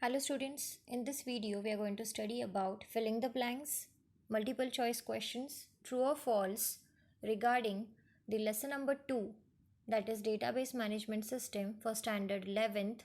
Hello students, in this video we are going to study about filling the blanks, multiple choice questions, true or false regarding the lesson number 2, that is database management system for standard 11th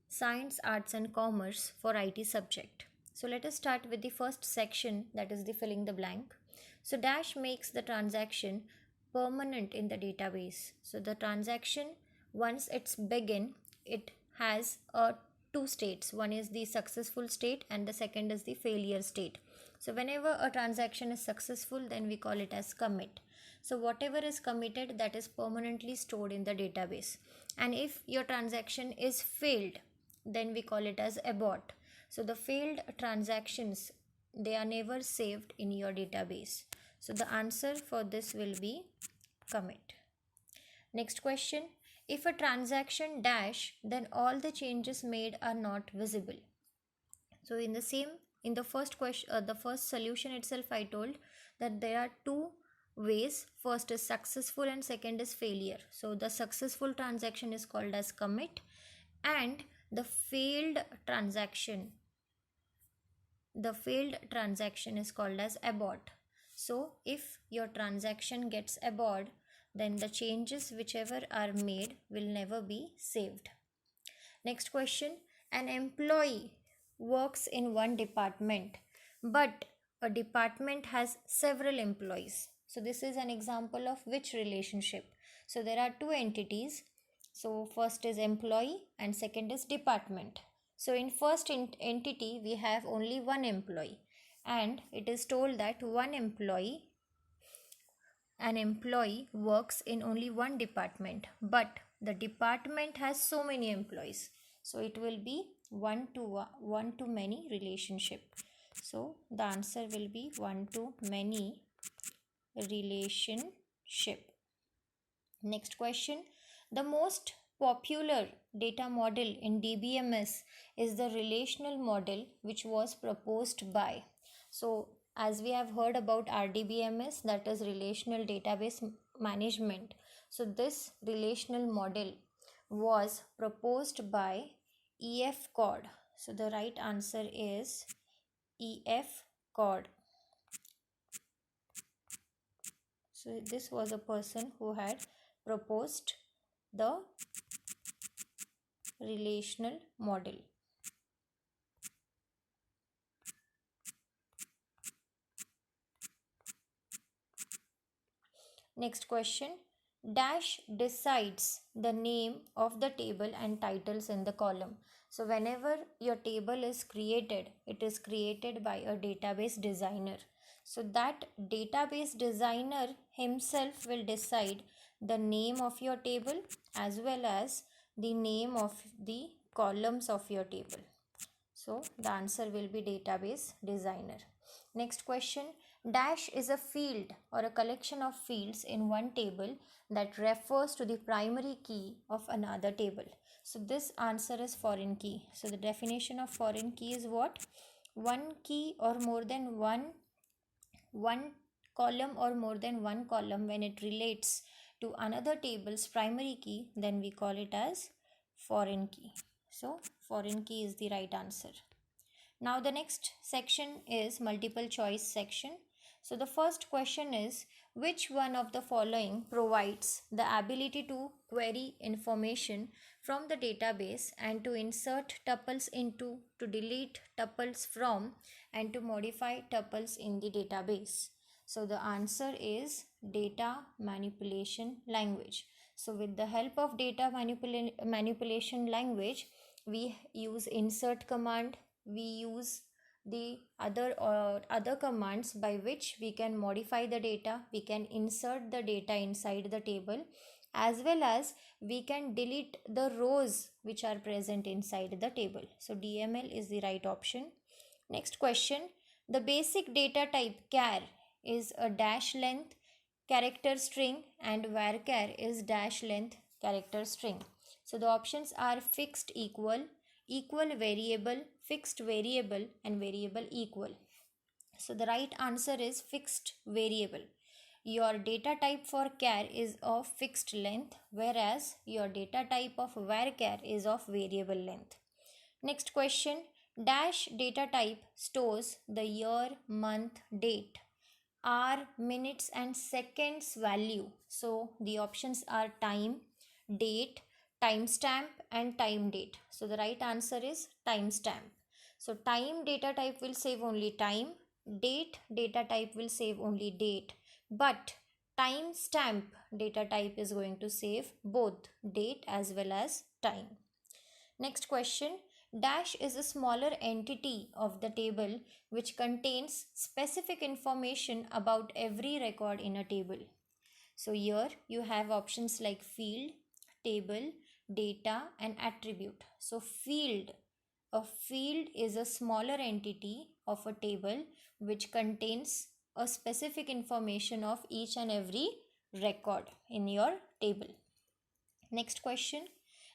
science, arts and commerce for IT subject. So let us start with the first section, that is the filling the blank. So dash makes the transaction permanent in the database. So the transaction, once it's begin, it has a two states. One is the successful state and the second is the failure state. So whenever a transaction is successful, then we call it as commit. So whatever is committed, that is permanently stored in the database. And if your transaction is failed, then we call it as abort. So the failed transactions, they are never saved in your database. So the answer for this will be commit. Next question, if a transaction dash, then all the changes made are not visible. So in the first question, the first solution itself, I told that there are two ways. First is successful and second is failure. So the successful transaction is called as commit, and the failed transaction is called as abort. So if your transaction gets abort, then the changes whichever are made will never be saved. Next question, an employee works in one department, but a department has several employees. So this is an example of which relationship? So there are two entities. So first is employee and second is department. So in first entity we have only one employee, and it is told that an employee works in only one department, but the department has so many employees. So it will be one to many relationship. So the answer will be one to many relationship. Next question, the most popular data model in DBMS is the relational model which was proposed by. So as we have heard about RDBMS, that is relational database management. So this relational model was proposed by E.F. Codd. So the right answer is E.F. Codd. So this was a person who had proposed the relational model. Next question, dash decides the name of the table and titles in the column. So whenever your table is created, it is created by a database designer. So that database designer himself will decide the name of your table as well as the name of the columns of your table. So the answer will be database designer. Next question, dash is a field or a collection of fields in one table that refers to the primary key of another table. So this answer is foreign key. So the definition of foreign key is what? One key or more than one column or more than one column when it relates to another table's primary key, then we call it as foreign key. So foreign key is the right answer. Now the next section is multiple choice section. So the first question is, which one of the following provides the ability to query information from the database and to insert tuples into, to delete tuples from, and to modify tuples in the database? So the answer is data manipulation language. So with the help of data manipulation language, we use insert command, we use the other commands by which we can modify the data, we can insert the data inside the table, as well as we can delete the rows which are present inside the table. So DML is the right option. Next question, the basic data type char is a dash length character string and varchar is dash length character string. So the options are fixed equal, equal variable, fixed variable and variable equal. So the right answer is fixed variable. Your data type for char is of fixed length, whereas your data type of varchar is of variable length. Next question, Dash data type stores the year, month, date, hour, minutes, and seconds value. So the options are time, date, timestamp, and time date. So the right answer is timestamp. So time data type will save only time, date data type will save only date, but timestamp data type is going to save both date as well as time. Next question. Dash is a smaller entity of the table which contains specific information about every record in a table. So here you have options like field, table, data, and attribute. So a field is a smaller entity of a table which contains a specific information of each and every record in your table. Next question.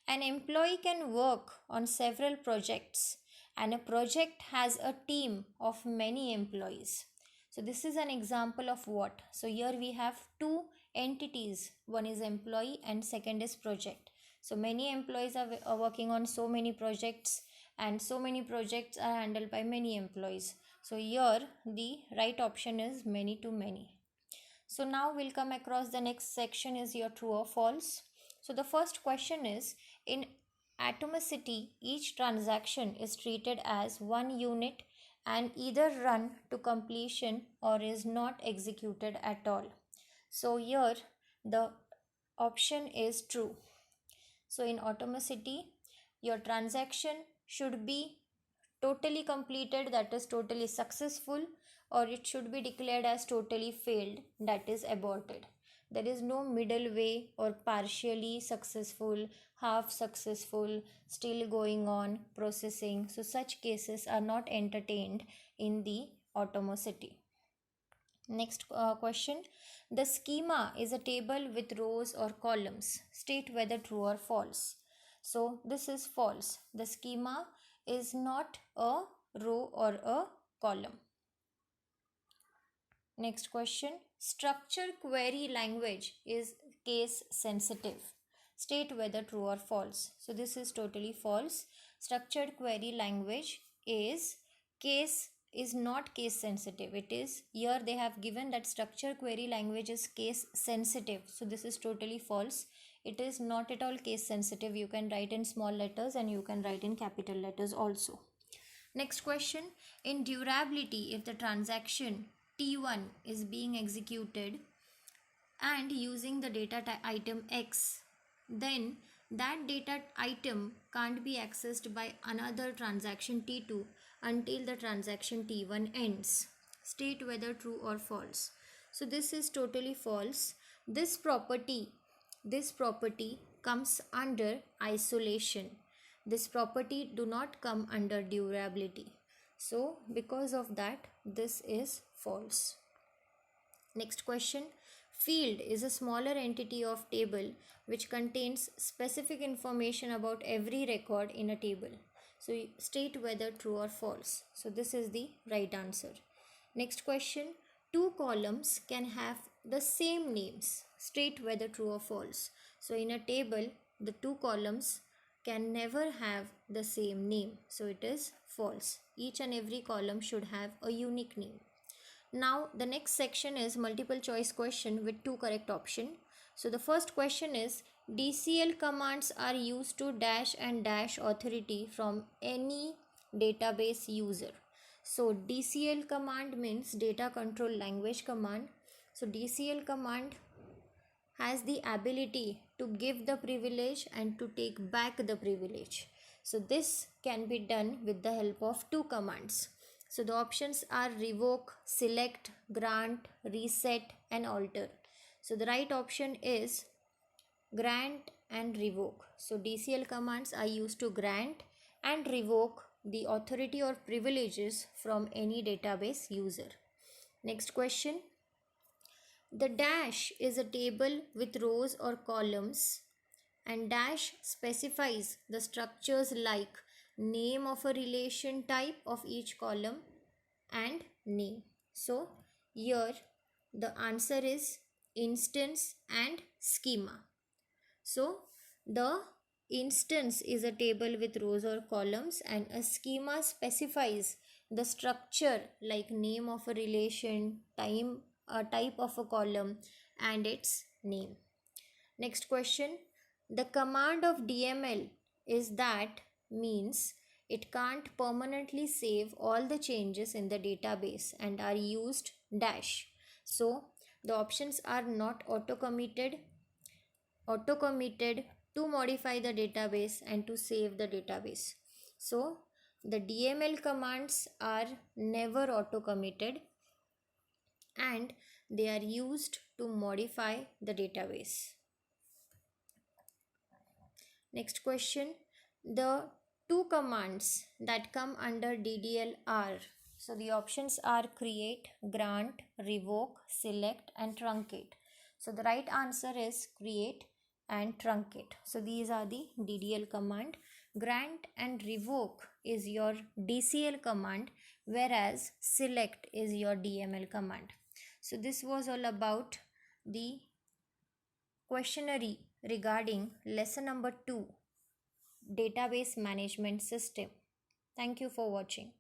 An employee can work on several projects and a project has a team of many employees. So this is an example of what? So here we have two entities. One is employee and second is project. So many employees are working on so many projects and so many projects are handled by many employees. So here the right option is many to many. So now we'll come across the next section is your true or false. So the first question is, in atomicity, each transaction is treated as one unit and either run to completion or is not executed at all. So here the option is true. So in atomicity, your transaction should be totally completed, that is totally successful, or it should be declared as totally failed, that is aborted. There is no middle way or partially successful, half successful, still going on, processing. So such cases are not entertained in the atomicity. Next question. The schema is a table with rows or columns. State whether true or false. So this is false. The schema is not a row or a column. Next question. Structure query language is case sensitive. State whether true or false. So this is totally false. Structured query language is not case sensitive. It is here they have given that structure query language is case sensitive. So this is totally false. It is not at all case sensitive. You can write in small letters and you can write in capital letters also. Next question. In durability, if the transaction T1 is being executed and using the data item X, then that data item can't be accessed by another transaction T2 until the transaction T1 ends. State whether true or false. So this is totally false. This property comes under isolation. This property do not come under durability. So because of that, this is false. Next question. Field is a smaller entity of table which contains specific information about every record in a table. So state whether true or false. So this is the right answer. Next question. Two columns can have the same names. State whether true or false. So in a table, the two columns can never have the same name. So it is false. Each and every column should have a unique name. Now the next section is multiple choice question with two correct options. So the first question is, DCL commands are used to dash and dash authority from any database user. So DCL command means data control language command. So DCL command has the ability to give the privilege and to take back the privilege. So this can be done with the help of two commands. So the options are revoke, select, grant, reset, and alter. So the right option is grant and revoke. So DCL commands are used to grant and revoke the authority or privileges from any database user. Next question. The dash is a table with rows or columns, and dash specifies the structures like name of a relation type of each column and name. So here the answer is instance and schema. So the instance is a table with rows or columns, and a schema specifies the structure like name of a relation, type of a column, and its name. Next question. The command of DML is that means it can't permanently save all the changes in the database and are used dash. So the options are not auto-committed to modify the database and to save the database. So the DML commands are never auto-committed and they are used to modify the database. Next question. The two commands that come under DDL are, so the options are create, grant, revoke, select, and truncate. So the right answer is create and truncate. So these are the DDL command. Grant and revoke is your DCL command, whereas select is your DML command. So this was all about the questionnaire regarding lesson number 2, database management system. Thank you for watching.